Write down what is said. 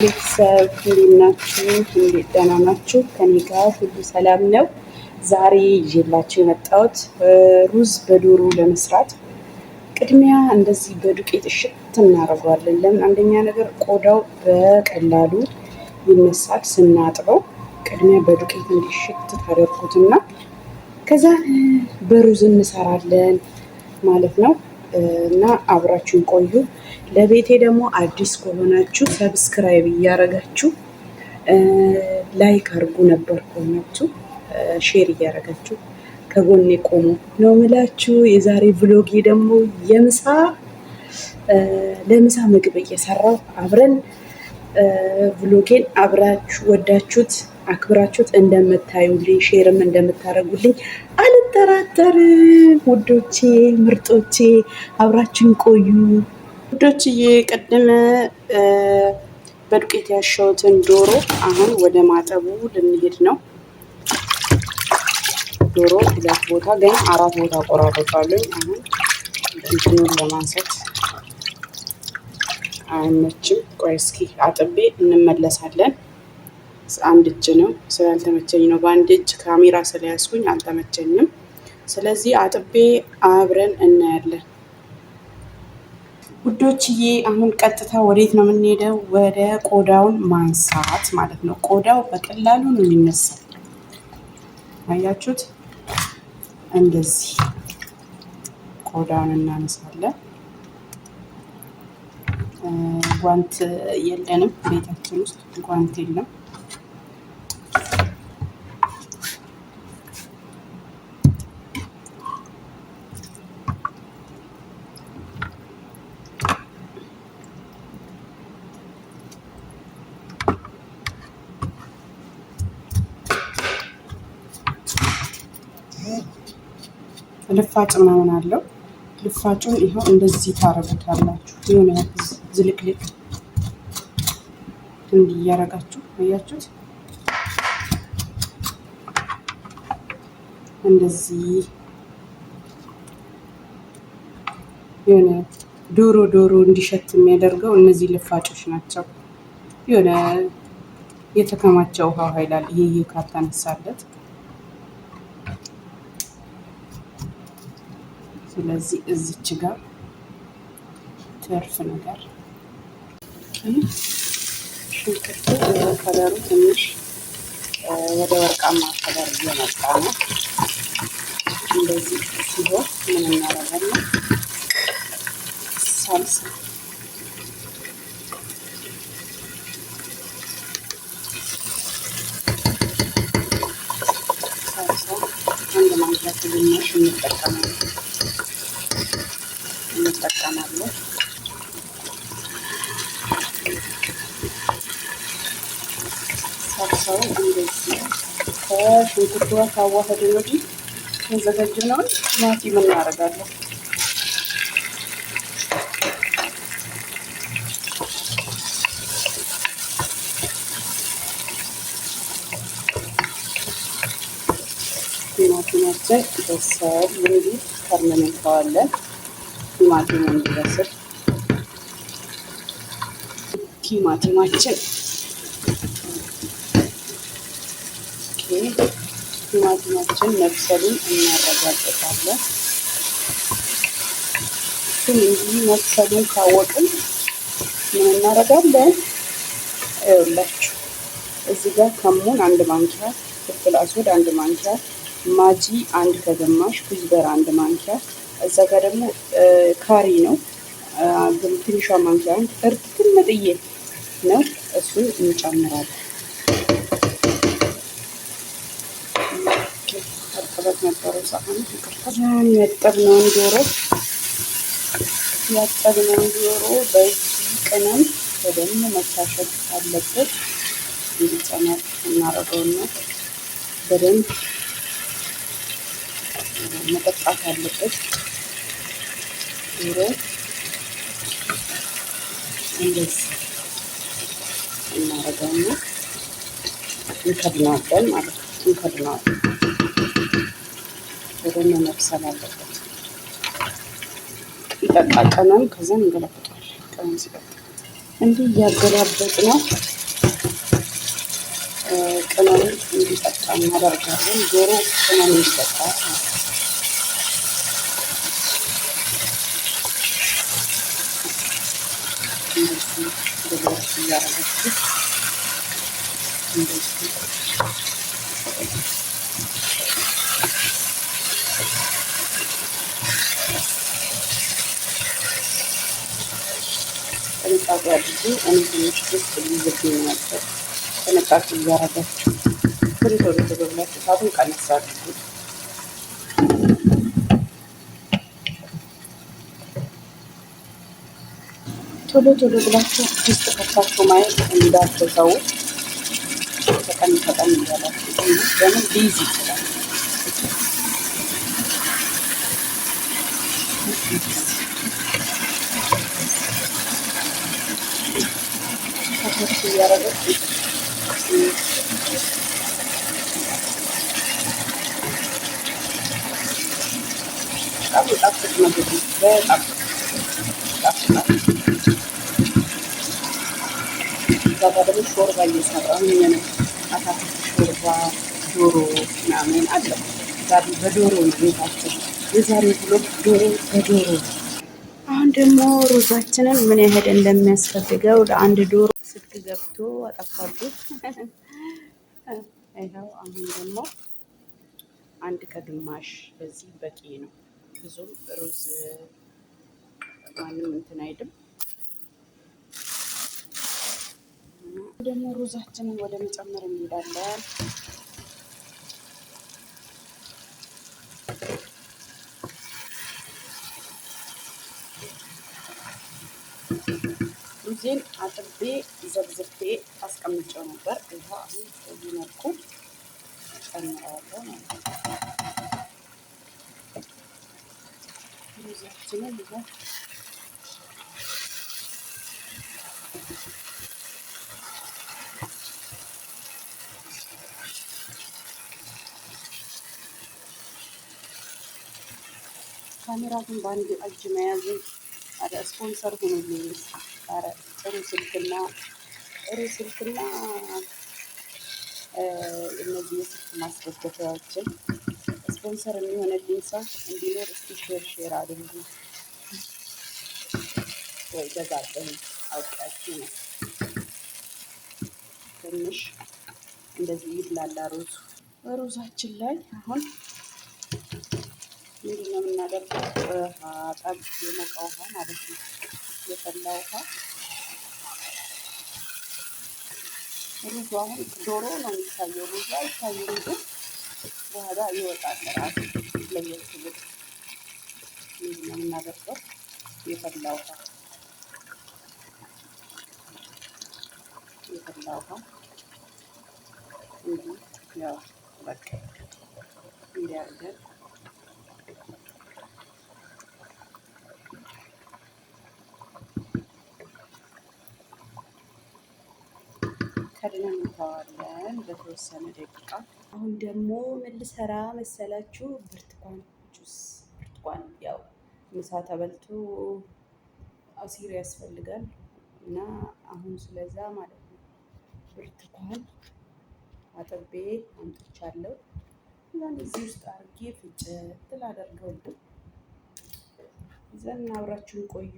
ቤተሰብ እንዴት ናችሁ? እንዴት ደህና ናችሁ? ከኔ ጋር ሁሉ ሰላም ነው። ዛሬ ይዤላችሁ የመጣሁት ሩዝ በዶሮ ለመስራት ቅድሚያ እንደዚህ በዱቄት እሽት እናደርገዋለን። ለምን? አንደኛ ነገር ቆዳው በቀላሉ ይነሳል ስናጥበው። ቅድሚያ በዱቄት እንዲሽት ታደርጉትና ከዛ በሩዝ እንሰራለን ማለት ነው። እና አብራችሁን ቆዩ። ለቤቴ ደግሞ አዲስ ከሆናችሁ ሰብስክራይብ እያረጋችሁ ላይክ አድርጉ፣ ነበር ከሆናችሁ ሼር እያረጋችሁ ከጎኔ ቆሙ ነው ምላችሁ። የዛሬ ቭሎጌ ደግሞ ለምሳ ምግብ እየሰራሁ አብረን ቭሎጌን አብራችሁ ወዳችሁት አክብራችሁት እንደምታዩልኝ ሼርም እንደምታደርጉልኝ አልጠራጠርም። ውዶቼ ምርጦቼ አብራችን ቆዩ። ውዶችዬ ቅድም በዱቄት ያሸሁትን ዶሮ አሁን ወደ ማጠቡ ልንሄድ ነው። ዶሮ 2 ቦታ ግን 4 ቦታ ቆራርጣለሁ። አሁን እንትኑን ለማንሳት አይመችም። ቆይ እስኪ አጥቤ እንመለሳለን። አንድ እጅ ነው ስላልተመቸኝ ነው። በአንድ እጅ ካሜራ ስለያዝኩኝ አልተመቸኝም። ስለዚህ አጥቤ አብረን እናያለን። ውዶችዬ አሁን ቀጥታ ወዴት ነው የምንሄደው? ወደ ቆዳውን ማንሳት ማለት ነው። ቆዳው በቀላሉ ነው የሚነሳው። አያችሁት? እንደዚህ ቆዳውን እናነሳለን። ጓንት የለንም ቤታችን ውስጥ ጓንት የለም። ልፋጭ ምናምን አለው። ልፋጩን ይኸው እንደዚህ ታረጉታላችሁ። የሆነ ዝልቅልቅ እንዲህ እያረጋችሁ አያችሁት? እንደዚህ የሆነ ዶሮ እንዲሸት የሚያደርገው እነዚህ ልፋጮች ናቸው። የሆነ የተከማቸው ውሃ ይላል። ይሄ ካልተነሳለት ስለዚህ እዚች ጋር ትርፍ ነገር ሽንኩርቱ ከለሩ ትንሽ ወደ ወርቃማ ከለር እየመጣ ነው። እንደዚህ ሲሆን ምን እናደርጋለን? ሳልሳ አንድ ማንኪያ ግማሽ እንጠቀማለን። ሳልሳው እንደዚህ ከሽንኩርቱ ጋር ካዋህድን ወዲህ ያዘጋጀነውን ቲማቲም እናደርጋለን። ቲማቲማችን በሰል እንዲህ ከርመን እንተዋለን። ቲማቲሙ እንዲበስል ቲማቲማችን መብሰሉን እናረጋግጣለን። ግን እንዲህ መብሰሉን ካወቅን ምን እናደርጋለን? ይኸውላችሁ እዚህ ጋር ከሙን 1 ማንኪያ፣ ፍልፍል አስወድ 1 ማንኪያ፣ ማጂ 1 ከግማሽ፣ ኩዝበር 1 ማንኪያ፣ እዛ ጋር ደግሞ ካሪ ነው ግን ትንሿ ማንኪያ እርጥብ መጥዬ ነው። እሱን እንጨምራለን። እርጥበት ነበረው ሳህኑ ያጠብነውን ዶሮ በዚህ ቅመም በደንብ መታሸት አለበት። እንዲጨመር እናደርገውና በደንብ መጠጣት አለበት። ዶሮ እንደዚህ እናደርገውና እንከድነዋለን ማለት ነው። እንከድነዋለን በደንብ መብሰል አለበት። ይጠጣ ቅመም ከዛም እንገለብጠዋለን። ቅመም ሲጠጣ እንዲህ እያገላበጥ ነው ቅመም እንዲጠጣ እናደርጋለን። ዶሮ ቅመም እንዲጠጣ እንደዚህ ግብሮች እያረገችው እንደዚህ ጥንቃቄ አድርጉ። እኔ ትንሽ ውስጥ ሊዝብኝ ነበር። ጥንቃቄ እያረጋችሁ ቶሎ ቶሎ ብላችሁ እሳቱን ቀነስ አድርጉ። ቶሎ ቶሎ ብላችሁ ድስት ከታችሁ ማየት እንዳትተው። ፈጠን ፈጠን እያላችሁ ለምን ሊይዝ ይችላል። ከታች እያረጋችሁ በጣም የጣፍጥ ምግብ በጣም ይጣፍጣል። እዛ ጋር ደግሞ ሾርባ እየሰራሁኝ ነው። አታክልት ሾርባ፣ ዶሮ ምናምን አለ። ዛሬ በዶሮ ነው ቤታችን። የዛሬ ብሎግ ዶሮ በዶሮ። አሁን ደግሞ ሩዛችንን ምን ያህል እንደሚያስፈልገው ለአንድ ዶሮ ስልክ ገብቶ አጠፋሉ። ይኸው አሁን ደግሞ አንድ ከግማሽ በዚህ በቂ ነው። ብዙም ሩዝ ማንም እንትን አይልም። ደግሞ ሩዛችንን ወደ መጨመር እንሄዳለን። ሩዜን አጥቤ ዘብዝፌ አስቀምጬው ነበር። ይሄ አሁን በዚህ መልኩ ጨምረዋለሁ ማለት ነው። ሩዛችንን ይዘን ካሜራ ግን በአንድ እጅ መያዝ አረ ስፖንሰር ሆኖልኝ። አረ ጥሩ ስልክና እነዚህ የስልክ ማስደገፊያዎችን ስፖንሰር የሚሆንልኝ ሰው እንዲኖር እስቲ ሼር አድርጉ። ወይ ገዛለሁ አውቃችሁ ነው። ትንሽ እንደዚህ ይብላላ ሩዛችን ላይ አሁን ምንድን ነው የምናደርገው? ጠብ የሞቀ ውሃ ማለት ነው፣ የፈላ ውሃ። ሩዙ አሁን ዶሮ ነው የሚታየው፣ ሩዙ አይታየም፣ ግን በኋላ ይወጣል ራሱ ለየት ብሎ። ምንድን ነው የምናደርገው? የፈላ ውሃ እንዲህ ያው በቃ እንዲያርገን ከድነን እንተዋለን በተወሰነ ደቂቃ። አሁን ደግሞ ምን ልሰራ መሰላችሁ? ብርቱካን ጁስ። ብርቱካን ያው ምሳ ተበልቶ አሲር ያስፈልጋል እና አሁን ስለዛ ማለት ነው ብርቱካን አጥቤ አምጥቻለሁ። እዛን እዚህ ውስጥ አድርጌ ፍጭት ላደርገው። ዘን አብራችሁን ቆዩ።